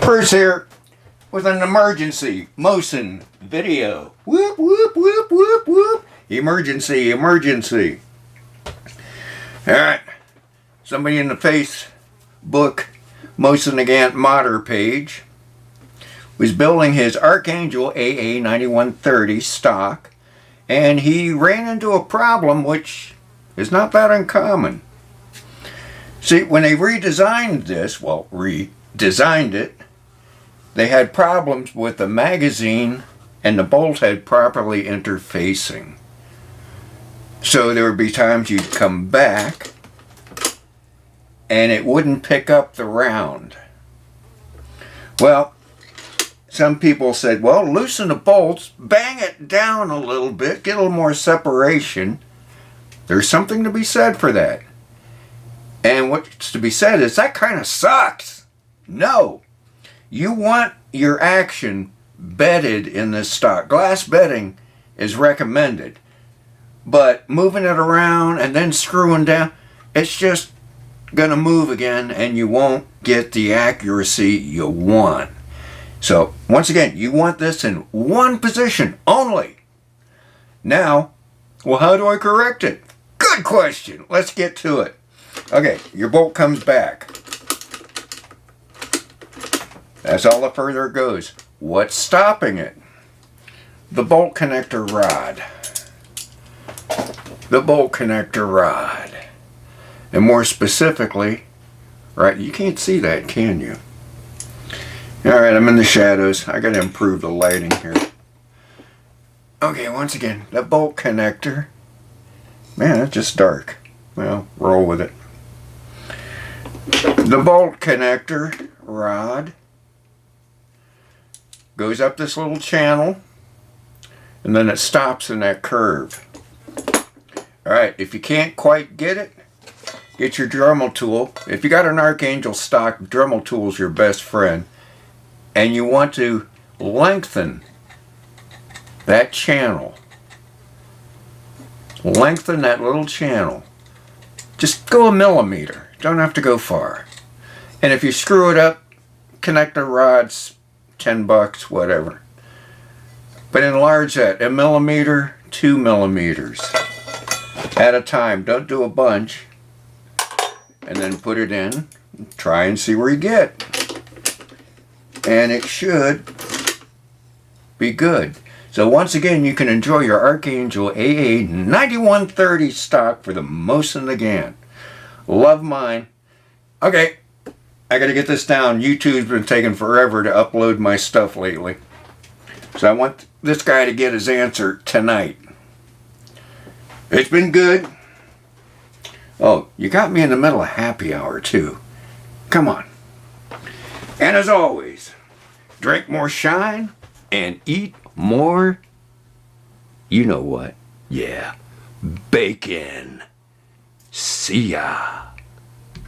Bruce here with an emergency Mosin video. Whoop, whoop, whoop, whoop, whoop. Emergency, emergency. Alright. Somebody in the Facebook Mosin Nagant modder page was building his Archangel AA9130 stock, and he ran into a problem which is not that uncommon. See, when they redesigned this, redesigned it, they had problems with the magazine and the bolt head properly interfacing. So there would be times you'd come back and it wouldn't pick up the round. Well, some people said, well, loosen the bolts, bang it down a little bit, get a little more separation. There's something to be said for that. And what's to be said is that kind of sucks. No. You want your action bedded in this stock. Glass bedding is recommended. But moving it around and then screwing down, it's just going to move again and you won't get the accuracy you want. So, once again, you want this in one position only. Now, well, how do I correct it? Good question. Let's get to it. Okay, your bolt comes back. That's all the further it goes. What's stopping it? The bolt connector rod. The bolt connector rod. And more specifically, right, you can't see that, can you? Alright, I'm in the shadows. I gotta improve the lighting here. Okay, once again, the bolt connector. Man, it's just dark. Well, roll with it. The bolt connector rod goes up this little channel and then it stops in that curve. Alright, if you can't quite get it, get your Dremel tool. If you got an Archangel stock, Dremel tool is your best friend. And you want to lengthen that channel. Lengthen that little channel. Just go a millimeter. Don't have to go far. And if you screw it up, connector rods, $10, whatever. But enlarge that a millimeter, 2 millimeters at a time. Don't do a bunch. And then put it in. Try and see where you get. And it should be good. So once again, you can enjoy your Archangel AA9130 stock for the Mosin Nagant. Love mine. Okay, I gotta get this down. YouTube's been taking forever to upload my stuff lately. So I want this guy to get his answer tonight. It's been good. Oh, you got me in the middle of happy hour too. Come on. And as always, drink more shine and eat more, you know what? Yeah, bacon. See ya.